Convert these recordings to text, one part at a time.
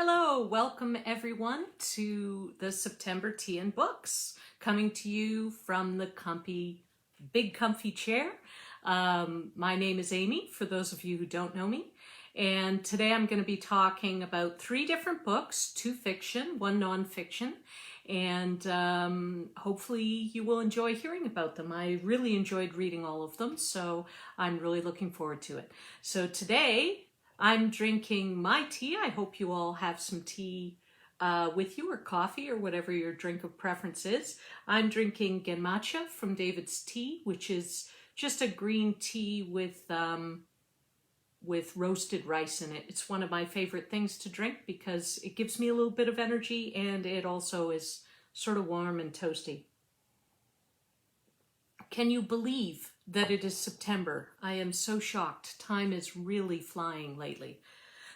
Hello, welcome everyone to the September Tea and Books, coming to you from the big comfy chair. My name is Amy, for those of you who don't know me, and today I'm going to be talking about 3 different books, 2 fiction, 1 nonfiction, and hopefully you will enjoy hearing about them. I really enjoyed reading all of them, so I'm really looking forward to it. So today, I'm drinking my tea. I hope you all have some tea with you, or coffee, or whatever your drink of preference is. I'm drinking genmatcha from David's Tea, which is just a green tea with roasted rice in it. It's one of my favorite things to drink because it gives me a little bit of energy, and it also is sort of warm and toasty. Can you believe that it is September? I am so shocked. Time is really flying lately.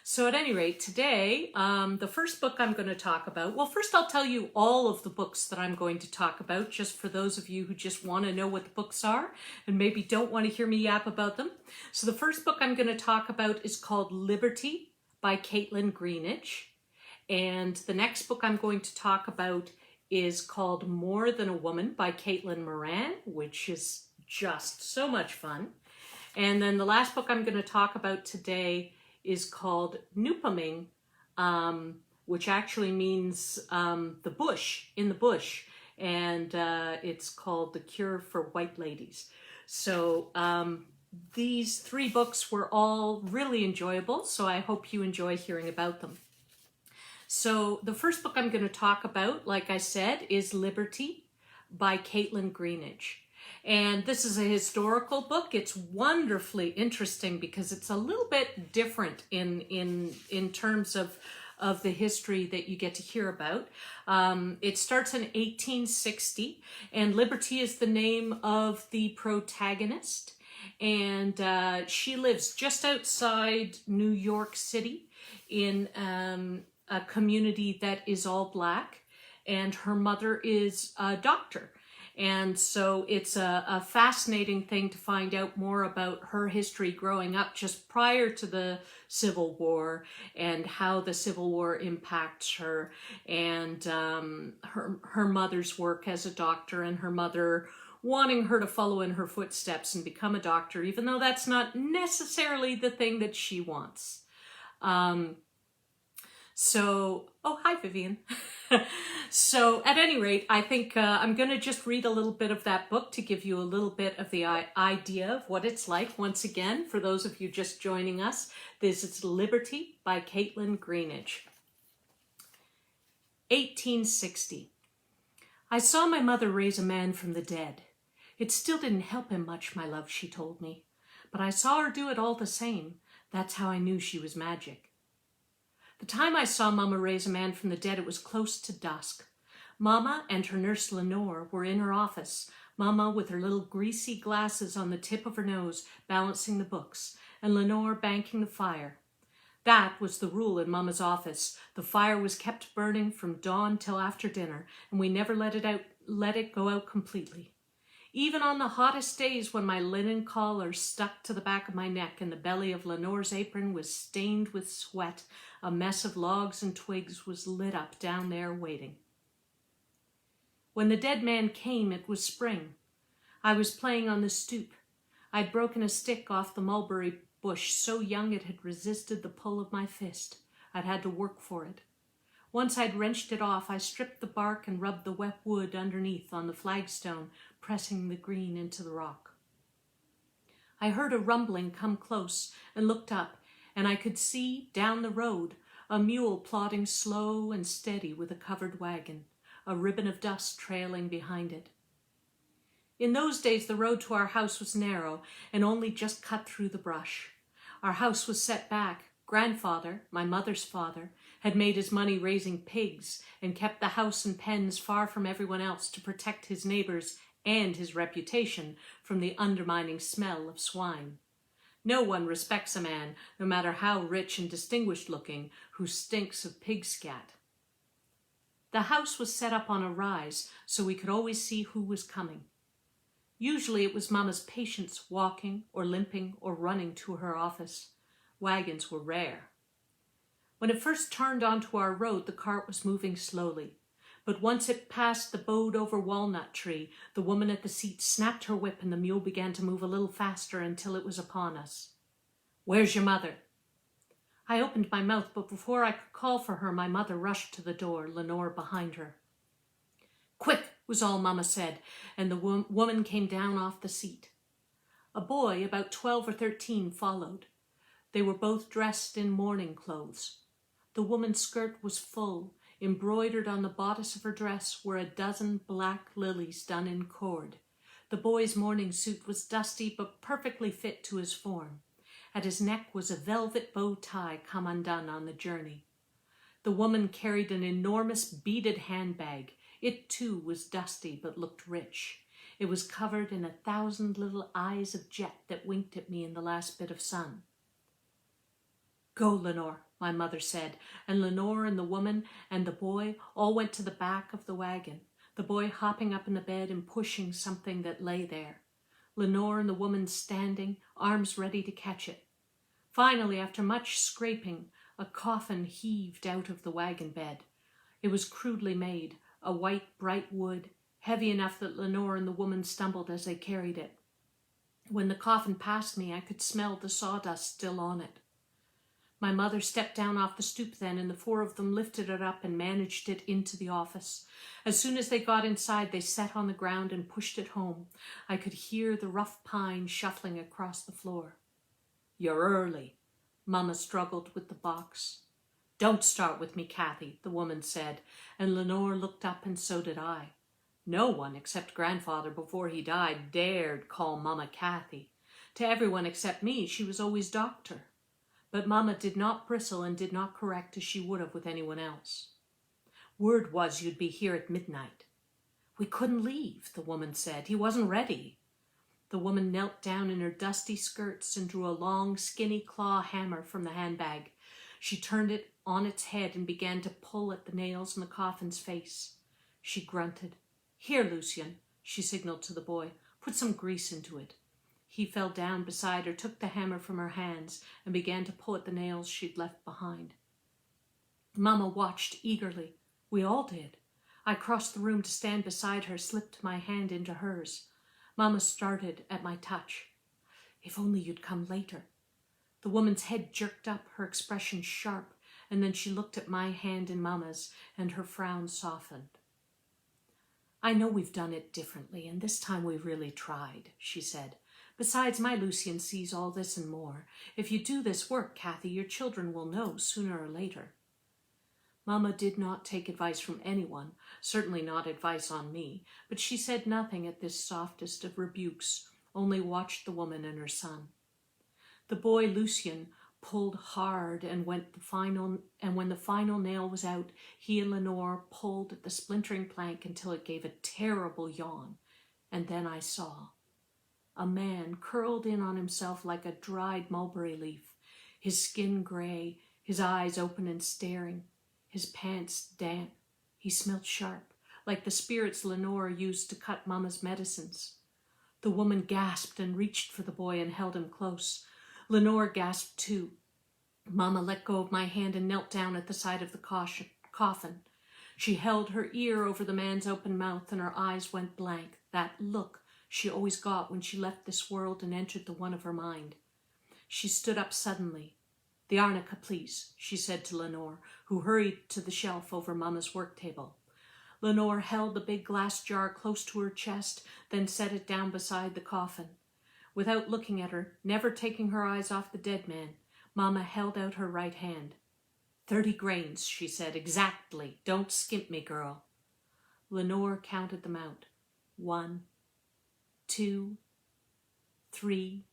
So at any rate, today, the first book I'm going to talk about, well, first I'll tell you all of the books that I'm going to talk about, just for those of you who just want to know what the books are and maybe don't want to hear me yap about them. So the first book I'm going to talk about is called Liberty by Caitlin Greenidge. And the next book I'm going to talk about is called More Than a Woman by Caitlin Moran, which is just so much fun. And then the last book I'm going to talk about today is called Nupaming, which actually means the bush, in the bush. And it's called The Cure for White Ladies. So these 3 books were all really enjoyable, so I hope you enjoy hearing about them. So the first book I'm going to talk about, like I said, is Liberty by Caitlin Greenidge. And this is a historical book. It's wonderfully interesting because it's a little bit different in terms of the history that you get to hear about. It starts in 1860, and Liberty is the name of the protagonist. And she lives just outside New York City in a community that is all Black, and her mother is a doctor. And so it's a fascinating thing to find out more about her history growing up just prior to the Civil War, and how the Civil War impacts her, and her mother's work as a doctor, and her mother wanting her to follow in her footsteps and become a doctor, even though that's not necessarily the thing that she wants. Oh, hi, Vivian. So at any rate, I think I'm going to just read a little bit of that book to give you a little bit of the idea of what it's like. Once again, for those of you just joining us, this is Liberty by Caitlin Greenidge. 1860. I saw my mother raise a man from the dead. It still didn't help him much, my love, she told me. But I saw her do it all the same. That's how I knew she was magic. The time I saw Mama raise a man from the dead, it was close to dusk. Mama and her nurse Lenore were in her office, Mama with her little greasy glasses on the tip of her nose, balancing the books, and Lenore banking the fire. That was the rule in Mama's office. The fire was kept burning from dawn till after dinner, and we never let it go out completely. Even on the hottest days, when my linen collar stuck to the back of my neck and the belly of Lenore's apron was stained with sweat, a mess of logs and twigs was lit up down there waiting. When the dead man came, it was spring. I was playing on the stoop. I'd broken a stick off the mulberry bush so young it had resisted the pull of my fist. I'd had to work for it. Once I'd wrenched it off, I stripped the bark and rubbed the wet wood underneath on the flagstone, pressing the green into the rock. I heard a rumbling come close and looked up, and I could see, down the road, a mule plodding slow and steady with a covered wagon, a ribbon of dust trailing behind it. In those days, the road to our house was narrow and only just cut through the brush. Our house was set back. Grandfather, my mother's father, had made his money raising pigs and kept the house and pens far from everyone else to protect his neighbors and his reputation from the undermining smell of swine. No one respects a man, no matter how rich and distinguished looking, who stinks of pig scat. The house was set up on a rise, so we could always see who was coming. Usually it was Mama's patients walking or limping or running to her office. Wagons were rare. When it first turned onto our road, the cart was moving slowly. But once it passed the bowed-over walnut tree, the woman at the seat snapped her whip and the mule began to move a little faster until it was upon us. "Where's your mother?" I opened my mouth, but before I could call for her, my mother rushed to the door, Lenore behind her. "Quick," was all Mama said, and the woman came down off the seat. A boy, about 12 or 13, followed. They were both dressed in mourning clothes. The woman's skirt was full. Embroidered on the bodice of her dress were a dozen black lilies done in cord. The boy's morning suit was dusty but perfectly fit to his form. At his neck was a velvet bow tie come undone on the journey. The woman carried an enormous beaded handbag. It too was dusty but looked rich. It was covered in 1,000 little eyes of jet that winked at me in the last bit of sun. "Go, Lenore," my mother said, and Lenore and the woman and the boy all went to the back of the wagon, the boy hopping up in the bed and pushing something that lay there. Lenore and the woman standing, arms ready to catch it. Finally, after much scraping, a coffin heaved out of the wagon bed. It was crudely made, a white, bright wood, heavy enough that Lenore and the woman stumbled as they carried it. When the coffin passed me, I could smell the sawdust still on it. My mother stepped down off the stoop then, and the four of them lifted it up and managed it into the office. As soon as they got inside, they sat on the ground and pushed it home. I could hear the rough pine shuffling across the floor. "You're early." Mama struggled with the box. "Don't start with me, Kathy," the woman said, and Lenore looked up and so did I. No one except Grandfather before he died dared call Mama Kathy. To everyone except me, she was always Doctor. But Mama did not bristle and did not correct as she would have with anyone else. "Word was you'd be here at midnight." "We couldn't leave," the woman said. "He wasn't ready." The woman knelt down in her dusty skirts and drew a long, skinny claw hammer from the handbag. She turned it on its head and began to pull at the nails in the coffin's face. She grunted. "Here, Lucien," she signaled to the boy. "Put some grease into it." He fell down beside her, took the hammer from her hands, and began to pull at the nails she'd left behind. Mama watched eagerly. We all did. I crossed the room to stand beside her, slipped my hand into hers. Mama started at my touch. "If only you'd come later." The woman's head jerked up, her expression sharp, and then she looked at my hand in Mama's, and her frown softened. "I know we've done it differently, and this time we really tried," she said. "Besides, my Lucien sees all this and more. If you do this work, Kathy, your children will know sooner or later." Mama did not take advice from anyone, certainly not advice on me, but she said nothing at this softest of rebukes, only watched the woman and her son. The boy Lucien pulled hard, and when the final nail was out, he and Lenore pulled at the splintering plank until it gave a terrible yawn. And then I saw. A man curled in on himself like a dried mulberry leaf, his skin gray, his eyes open and staring, his pants damp. He smelled sharp, like the spirits Lenore used to cut Mama's medicines. The woman gasped and reached for the boy and held him close. Lenore gasped too. Mama let go of my hand and knelt down at the side of the coffin. She held her ear over the man's open mouth, and her eyes went blank, that look she always got when she left this world and entered the one of her mind. She stood up suddenly. "The arnica, please," she said to Lenore, who hurried to the shelf over Mama's work table. Lenore held the big glass jar close to her chest, then set it down beside the coffin. Without looking at her, never taking her eyes off the dead man, Mama held out her right hand. 30 grains, she said, exactly. Don't skimp me, girl. Lenore counted them out. 1, 2, 3.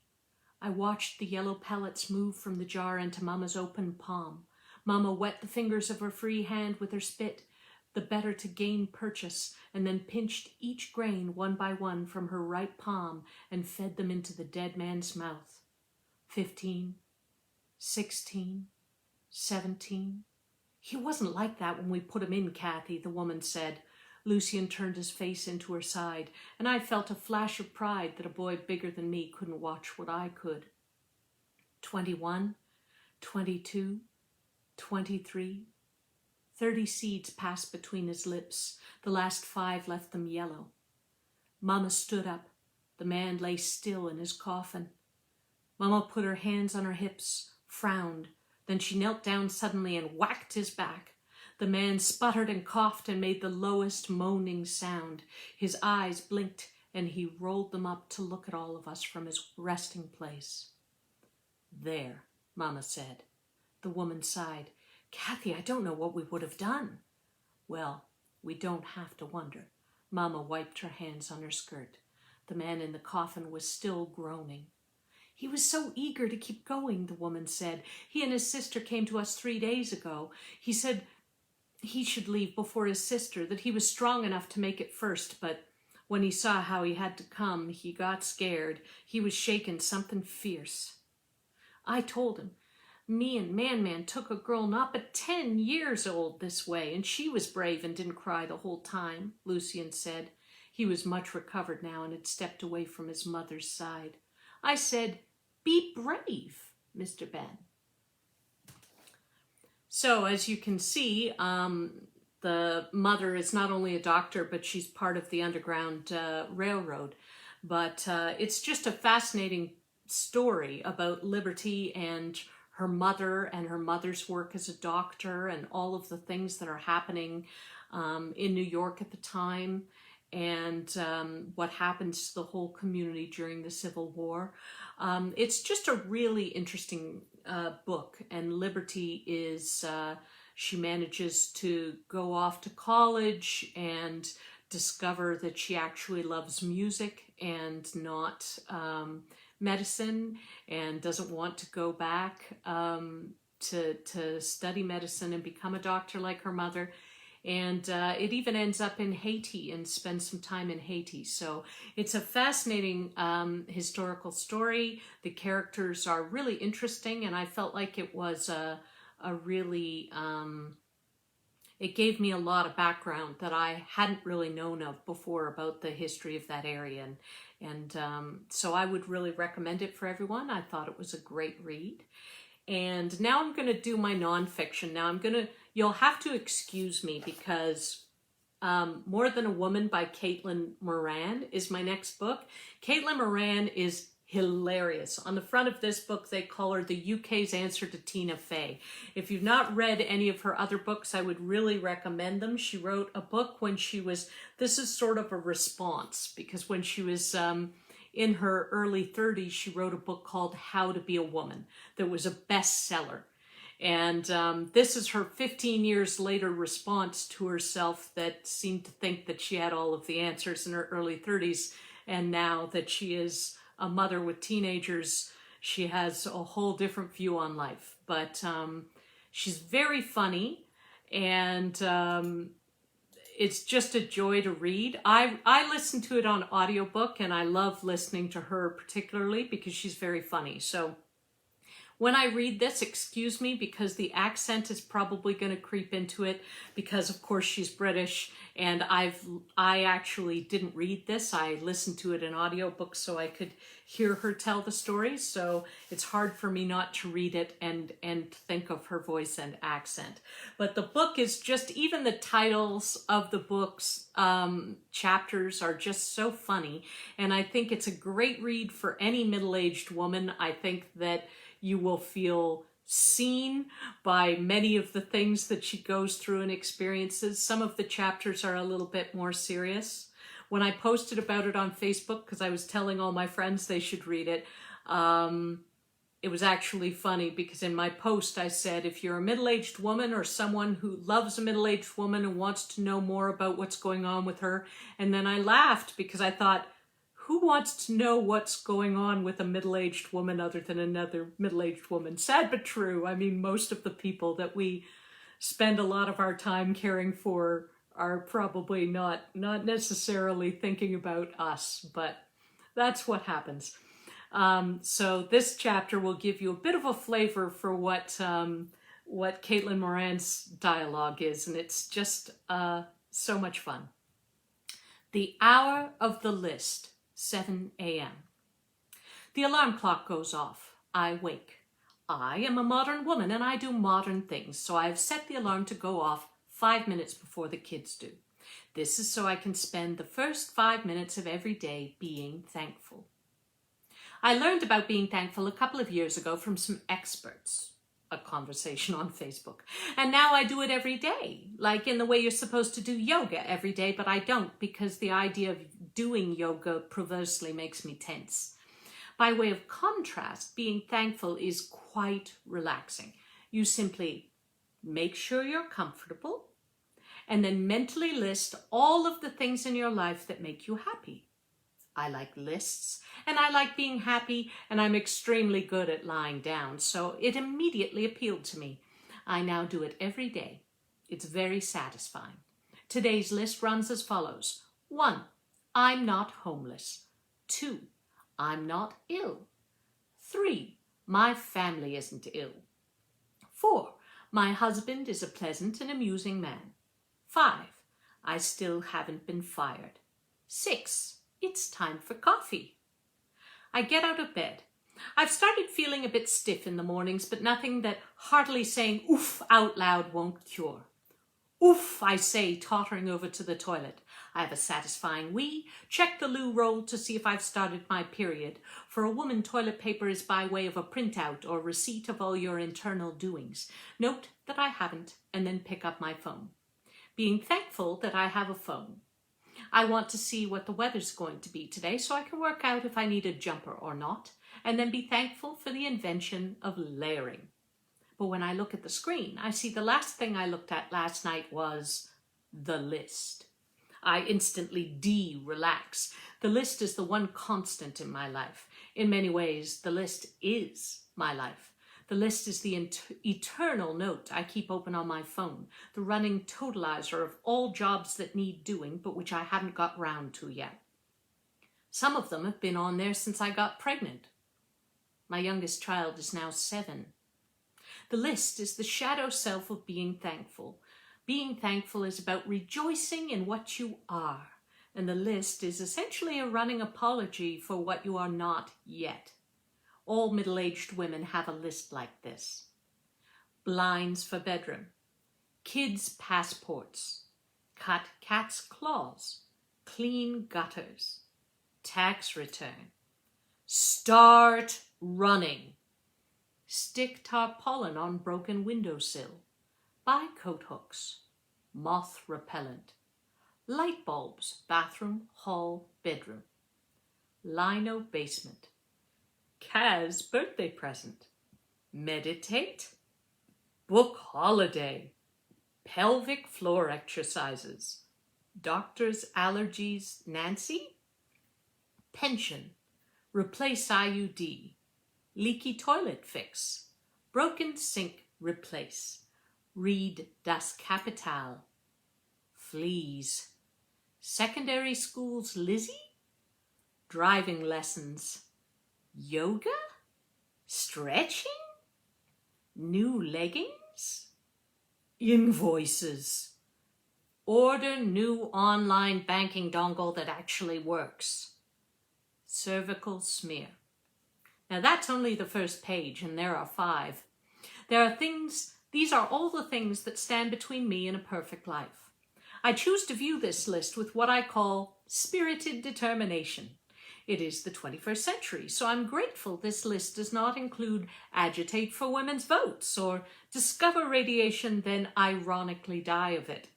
I watched the yellow pellets move from the jar into Mama's open palm. Mama wet the fingers of her free hand with her spit, the better to gain purchase, and then pinched each grain one by one from her right palm and fed them into the dead man's mouth. 15, 16, 17. He wasn't like that when we put him in, Kathy, the woman said. Lucien turned his face into her side, and I felt a flash of pride that a boy bigger than me couldn't watch what I could. 21, 22, 23. 30 seeds passed between his lips. The last 5 left them yellow. Mama stood up. The man lay still in his coffin. Mama put her hands on her hips, frowned. Then she knelt down suddenly and whacked his back. The man sputtered and coughed and made the lowest moaning sound. His eyes blinked and he rolled them up to look at all of us from his resting place. There, Mama said. The woman sighed. Kathy, I don't know what we would have done. Well, we don't have to wonder. Mama wiped her hands on her skirt. The man in the coffin was still groaning. He was so eager to keep going, the woman said. He and his sister came to us 3 days ago. He said he should leave before his sister, that he was strong enough to make it first, but when he saw how he had to come, he got scared. He was shaking something fierce. I told him, me and Man took a girl not but 10 years old this way, and she was brave and didn't cry the whole time, Lucian said. He was much recovered now and had stepped away from his mother's side. I said, be brave, Mr. Ben. So as you can see, the mother is not only a doctor, but she's part of the Underground Railroad. But it's just a fascinating story about Liberty and her mother and her mother's work as a doctor and all of the things that are happening in New York at the time, and what happens to the whole community during the Civil War. It's just a really interesting book, and Liberty is, she manages to go off to college and discover that she actually loves music and not medicine, and doesn't want to go back to study medicine and become a doctor like her mother. And it even ends up in Haiti and spends some time in Haiti. So it's a fascinating historical story. The characters are really interesting, and I felt like it was a really, it gave me a lot of background that I hadn't really known of before about the history of that area. And so I would really recommend it for everyone. I thought it was a great read. And now I'm going to do my nonfiction. Now you'll have to excuse me because More Than a Woman by Caitlin Moran is my next book. Caitlin Moran is hilarious. On the front of this book, they call her the UK's answer to Tina Fey. If you've not read any of her other books, I would really recommend them. She wrote a book when she was, this is sort of a response, because when she was in her early 30s, she wrote a book called How to Be a Woman that was a bestseller. And this is her 15 years later response to herself that seemed to think that she had all of the answers in her early 30s. And now that she is a mother with teenagers, she has a whole different view on life. But she's very funny, and it's just a joy to read. I listen to it on audiobook, and I love listening to her particularly because she's very funny. So when I read this, excuse me, because the accent is probably going to creep into it because, of course, she's British, and I actually didn't read this. I listened to it in audiobook so I could hear her tell the story, so it's hard for me not to read it and think of her voice and accent. But the book is just, even the titles of the book's chapters are just so funny, and I think it's a great read for any middle-aged woman. I think that you will feel seen by many of the things that she goes through and experiences. Some of the chapters are a little bit more serious. When I posted about it on Facebook, because I was telling all my friends they should read it, it was actually funny because in my post I said, if you're a middle-aged woman or someone who loves a middle-aged woman and wants to know more about what's going on with her, and then I laughed because I thought, who wants to know what's going on with a middle-aged woman other than another middle-aged woman? Sad but true. I mean, most of the people that we spend a lot of our time caring for are probably not necessarily thinking about us, but that's what happens. So this chapter will give you a bit of a flavor for what Caitlin Moran's dialogue is, and it's just so much fun. The hour of the list. 7 a.m. The alarm clock goes off. I wake. I am a modern woman and I do modern things, so I have set the alarm to go off 5 minutes before the kids do. This is so I can spend the first 5 minutes of every day being thankful. I learned about being thankful a couple of years ago from some experts, a conversation on Facebook, and now I do it every day, like in the way you're supposed to do yoga every day, but I don't because the idea of doing yoga perversely makes me tense. By way of contrast, being thankful is quite relaxing. You simply make sure you're comfortable and then mentally list all of the things in your life that make you happy. I like lists and I like being happy, and I'm extremely good at lying down, so it immediately appealed to me. I now do it every day. It's very satisfying. Today's list runs as follows. 1. I'm not homeless. 2. I'm not ill. 3. My family isn't ill. 4. My husband is a pleasant and amusing man. 5. I still haven't been fired. 6. It's time for coffee. I get out of bed. I've started feeling a bit stiff in the mornings, but nothing that heartily saying oof out loud won't cure. Oof, I say, tottering over to the toilet. I have a satisfying wee, check the loo roll to see if I've started my period. For a woman, toilet paper is by way of a printout or receipt of all your internal doings. Note that I haven't, and then pick up my phone. Being thankful that I have a phone. I want to see what the weather's going to be today so I can work out if I need a jumper or not, and then be thankful for the invention of layering. But when I look at the screen, I see the last thing I looked at last night was the list. I instantly de-relax. The list is the one constant in my life. In many ways, the list is my life. The list is the eternal note I keep open on my phone, the running totalizer of all jobs that need doing, but which I haven't got round to yet. Some of them have been on there since I got pregnant. My youngest child is now 7. The list is the shadow self of being thankful. Being thankful is about rejoicing in what you are, and the list is essentially a running apology for what you are not yet. All middle-aged women have a list like this. Blinds for bedroom, kids' passports, cut cat's claws, clean gutters, tax return, start running, stick tarpaulin on broken windowsill, buy coat hooks, moth repellent, light bulbs, bathroom, hall, bedroom, lino basement, Kaz's birthday present, meditate, book holiday, pelvic floor exercises, doctor's allergies, Nancy, pension, replace IUD, leaky toilet fix, broken sink replace, read Das Kapital, fleas, secondary schools Lizzie, driving lessons, yoga, stretching, new leggings, invoices, order new online banking dongle that actually works, cervical smear. Now that's only the first page, and there are 5. These are all the things that stand between me and a perfect life. I choose to view this list with what I call spirited determination. It is the 21st century, so I'm grateful this list does not include agitate for women's votes or discover radiation, then ironically die of it.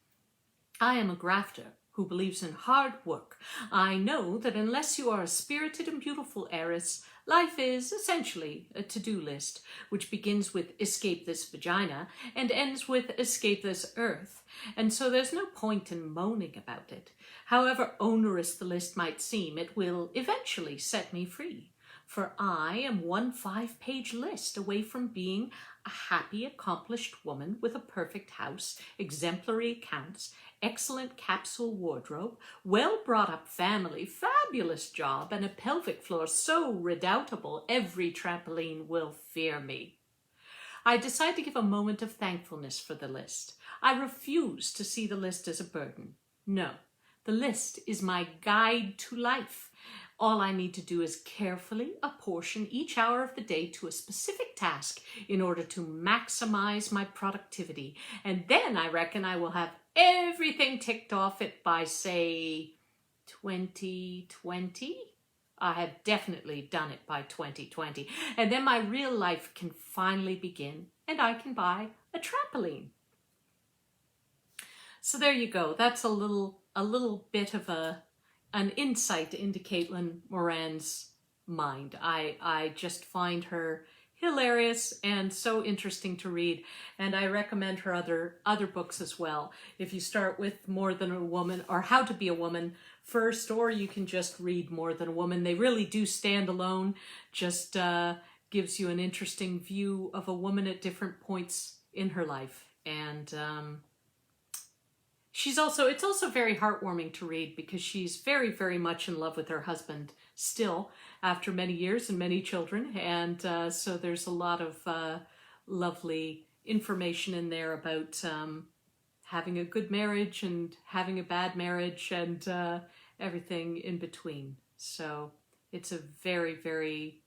I am a grafter who believes in hard work. I know that unless you are a spirited and beautiful heiress, life is essentially a to-do list, which begins with escape this vagina and ends with escape this earth. And so there's no point in moaning about it. However onerous the list might seem, it will eventually set me free. For I am one 5-page list away from being a happy, accomplished woman with a perfect house, exemplary accounts, excellent capsule wardrobe, well-brought-up family, fabulous job, and a pelvic floor so redoubtable every trampoline will fear me. I decide to give a moment of thankfulness for the list. I refuse to see the list as a burden. No, the list is my guide to life. All I need to do is carefully apportion each hour of the day to a specific task in order to maximize my productivity. And then I reckon I will have everything ticked off it by, say, 2020. I have definitely done it by 2020. And then my real life can finally begin and I can buy a trampoline. So there you go. That's a little bit of an insight into Caitlin Moran's mind. I just find her hilarious and so interesting to read, and I recommend her other books as well. If you start with More Than a Woman or How to Be a Woman first, or you can just read More Than a Woman. They really do stand alone, just gives you an interesting view of a woman at different points in her life. And it's also very heartwarming to read because she's very, very much in love with her husband still after many years and many children. And so there's a lot of lovely information in there about having a good marriage and having a bad marriage and everything in between. So it's a very, very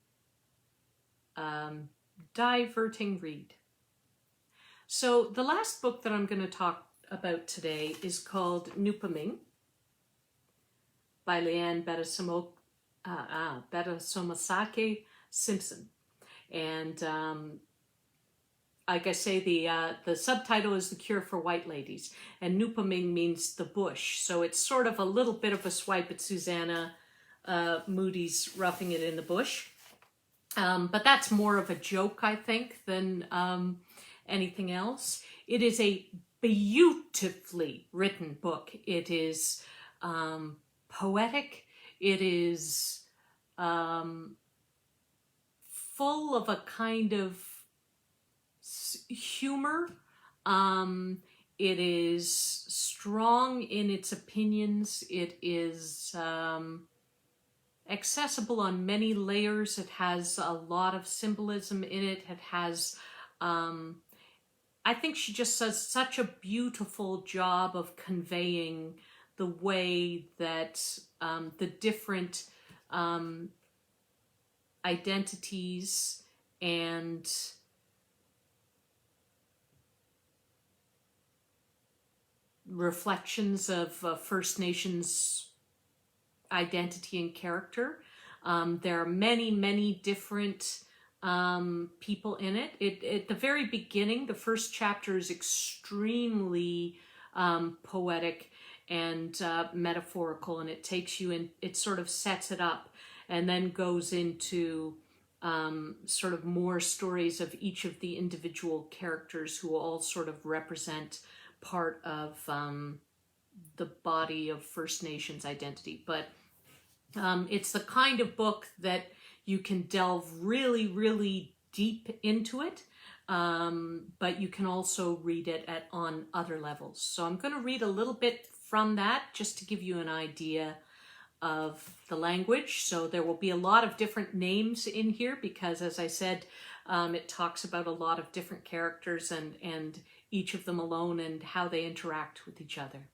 diverting read. So the last book that I'm going to talk about today is called Nupaming by Leanne Betasomasake Simpson. And like I say, the subtitle is The Cure for White Ladies, and Nupaming means the bush. So it's sort of a little bit of a swipe at Susanna Moody's Roughing It in the Bush. But that's more of a joke, I think, than anything else. It is a beautifully written book. It is poetic. It is full of a kind of humor. It is strong in its opinions. It is accessible on many layers. It has a lot of symbolism in it. It has I think she just does such a beautiful job of conveying the way that the different identities and reflections of First Nations identity and character. There are many, many different people in it. At the very beginning, the first chapter is extremely poetic and metaphorical, and it takes you in, it sort of sets it up and then goes into sort of more stories of each of the individual characters who all sort of represent part of the body of First Nations identity. But it's the kind of book that you can delve really, really deep into it, but you can also read it on other levels. So I'm going to read a little bit from that just to give you an idea of the language. So there will be a lot of different names in here because, as I said, it talks about a lot of different characters and each of them alone and how they interact with each other.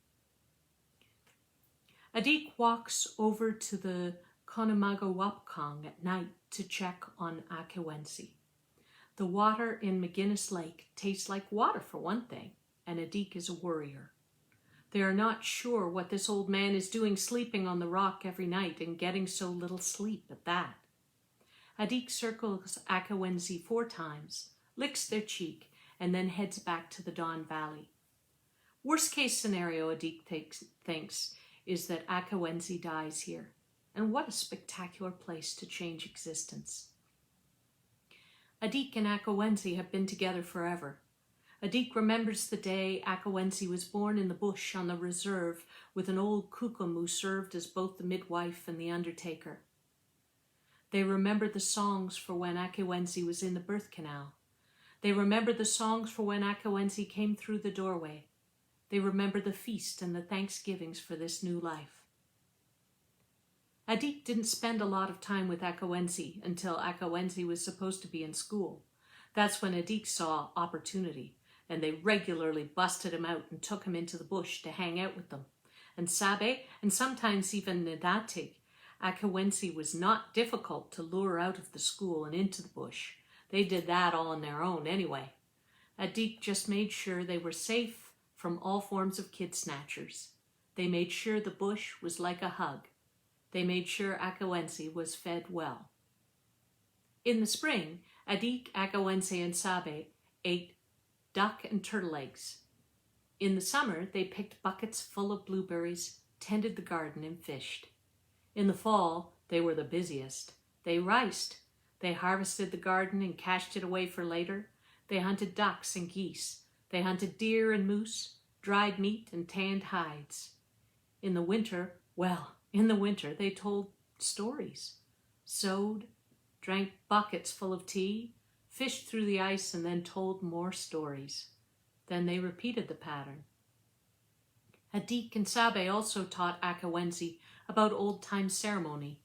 Adik walks over to the Connemagawapkong at night to check on Akawensi. The water in McGinnis Lake tastes like water for one thing, and Adik is a worrier. They are not sure what this old man is doing sleeping on the rock every night and getting so little sleep at that. Adik circles Akawensi 4 times, licks their cheek, and then heads back to the Don Valley. Worst case scenario, Adik thinks, is that Akawensi dies here. And what a spectacular place to change existence. Adik and Akawensi have been together forever. Adik remembers the day Akawensi was born in the bush on the reserve with an old kukum who served as both the midwife and the undertaker. They remember the songs for when Akawensi was in the birth canal. They remember the songs for when Akawensi came through the doorway. They remember the feast and the thanksgivings for this new life. Adik didn't spend a lot of time with Akawensi until Akawensi was supposed to be in school. That's when Adik saw opportunity, and they regularly busted him out and took him into the bush to hang out with them. And Sabe, and sometimes even Nadatig, Akawensi was not difficult to lure out of the school and into the bush. They did that all on their own anyway. Adik just made sure they were safe from all forms of kid snatchers. They made sure the bush was like a hug. They made sure Akawensi was fed well. In the spring, Adik, Akawensi, and Sabe ate duck and turtle eggs. In the summer, they picked buckets full of blueberries, tended the garden, and fished. In the fall, they were the busiest. They riced. They harvested the garden and cached it away for later. They hunted ducks and geese. They hunted deer and moose, dried meat and tanned hides. In the winter, they told stories, sewed, drank buckets full of tea, fished through the ice, and then told more stories. Then they repeated the pattern. Adik and Sabe also taught Akawensi about old-time ceremony,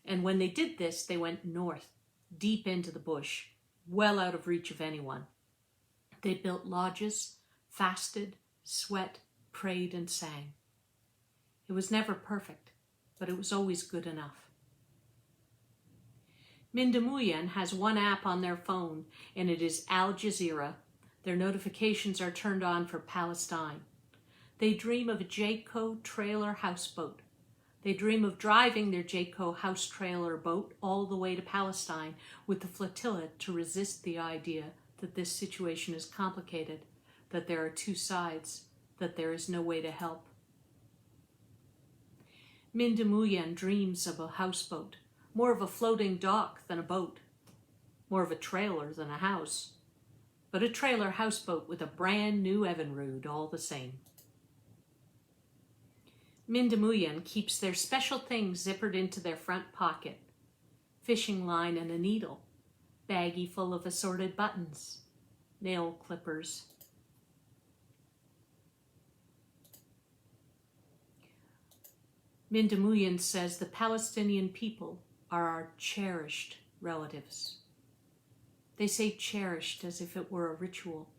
and when they did this, they went north, deep into the bush, well out of reach of anyone. They built lodges, fasted, sweat, prayed, and sang. It was never perfect, but it was always good enough. Mindamuyan has one app on their phone, and it is Al Jazeera. Their notifications are turned on for Palestine. They dream of a Jayco trailer houseboat. They dream of driving their Jayco house trailer boat all the way to Palestine with the flotilla to resist the idea that this situation is complicated, that there are two sides, that there is no way to help. Mindamuyan dreams of a houseboat, more of a floating dock than a boat, more of a trailer than a house, but a trailer houseboat with a brand new Evinrude all the same. Mindamuyan keeps their special things zippered into their front pocket. Fishing line and a needle, baggie full of assorted buttons, nail clippers. Mindamuyan says the Palestinian people are our cherished relatives. They say cherished as if it were a ritual.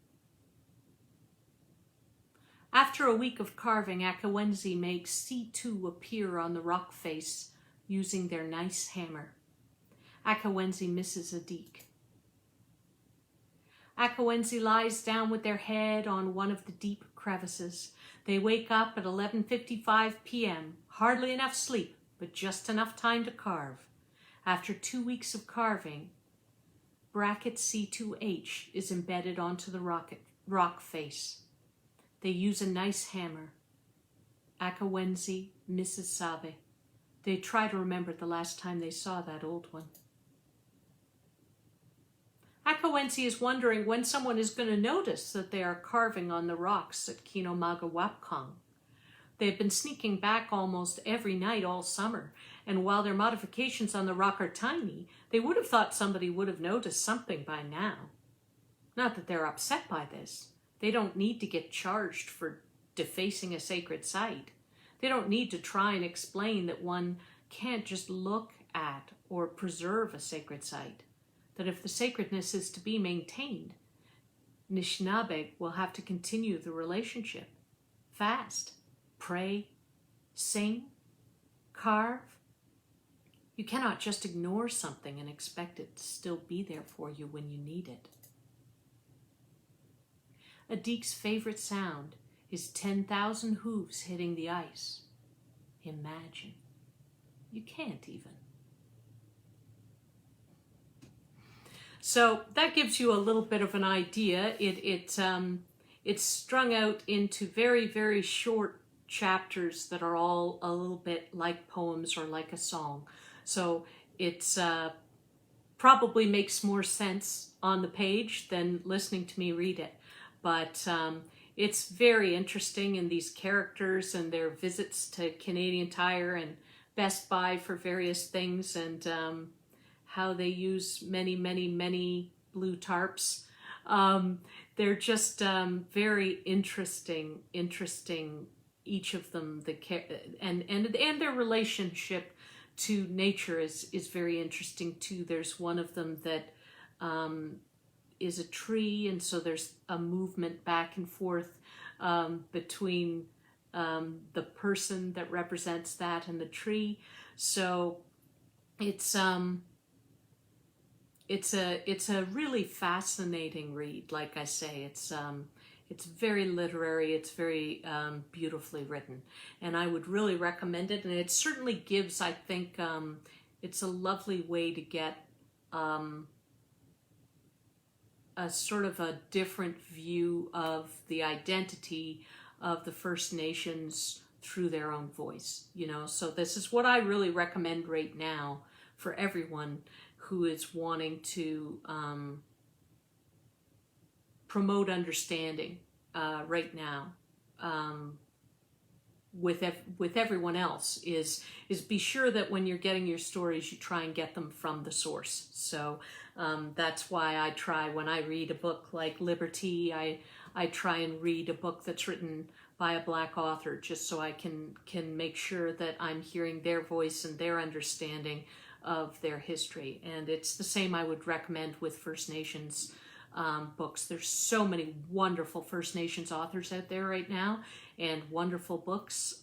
After a week of carving, Akawensi makes C2 appear on the rock face using their nice hammer. Akawensi misses Adik. Akawensi lies down with their head on one of the deep crevices. They wake up at 11:55 p.m. Hardly enough sleep, but just enough time to carve. After 2 weeks of carving, bracket C2H is embedded onto the rock face. They use a nice hammer. Akawensi misses Sabe. They try to remember the last time they saw that old one. Akawensi is wondering when someone is going to notice that they are carving on the rocks at Kinomaga Wapkong. They've been sneaking back almost every night all summer, and while their modifications on the rock are tiny, they would have thought somebody would have noticed something by now. Not that they're upset by this. They don't need to get charged for defacing a sacred site. They don't need to try and explain that one can't just look at or preserve a sacred site. That if the sacredness is to be maintained, Nishnabeg will have to continue the relationship. Fast, pray, sing, carve. You cannot just ignore something and expect it to still be there for you when you need it. Adik's favorite sound is 10,000 hooves hitting the ice. Imagine. You can't even. So that gives you a little bit of an idea. It's strung out into very, very short chapters that are all a little bit like poems or like a song. So it's probably makes more sense on the page than listening to me read it. But it's very interesting in these characters and their visits to Canadian Tire and Best Buy for various things, and how they use many, many, many blue tarps. They're just very interesting, each of them, and their relationship to nature is very interesting too. There's one of them that is a tree, and so there's a movement back and forth between the person that represents that and the tree. So it's a really fascinating read. Like I say, it's very literary. It's very beautifully written, and I would really recommend it. And it certainly gives, I think, it's a lovely way to get a sort of a different view of the identity of the First Nations through their own voice. You know, so this is what I really recommend right now for everyone who is wanting to promote understanding right now with everyone else is be sure that when you're getting your stories, you try and get them from the source. So that's why I try, when I read a book like Liberty, I try and read a book that's written by a Black author, just so I can make sure that I'm hearing their voice and their understanding of their history. And it's the same I would recommend with First Nations books. There's so many wonderful First Nations authors out there right now, and wonderful books.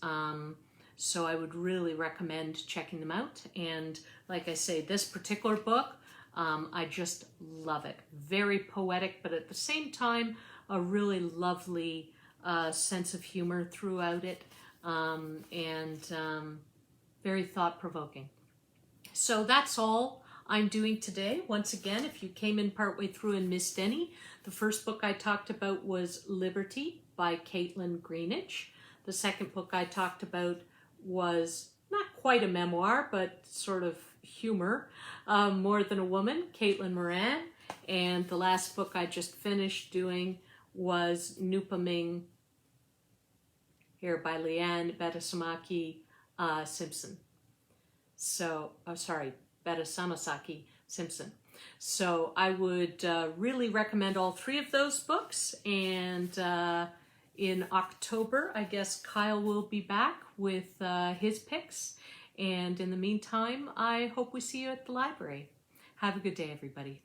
So I would really recommend checking them out. And like I say, this particular book, I just love it. Very poetic, but at the same time, a really lovely sense of humor throughout it, and very thought-provoking. So that's all I'm doing today. Once again, if you came in partway through and missed any, the first book I talked about was Liberty by Caitlin Greenidge. The second book I talked about was not quite a memoir, but sort of humor, More Than a Woman, Caitlin Moran. And the last book I just finished doing was Nupaming, here by Leanne Betasamaki Simpson. So, Betasamasaki Simpson. So I would really recommend all three of those books. And in October, I guess Kyle will be back with his picks. And in the meantime, I hope we see you at the library. Have a good day, everybody.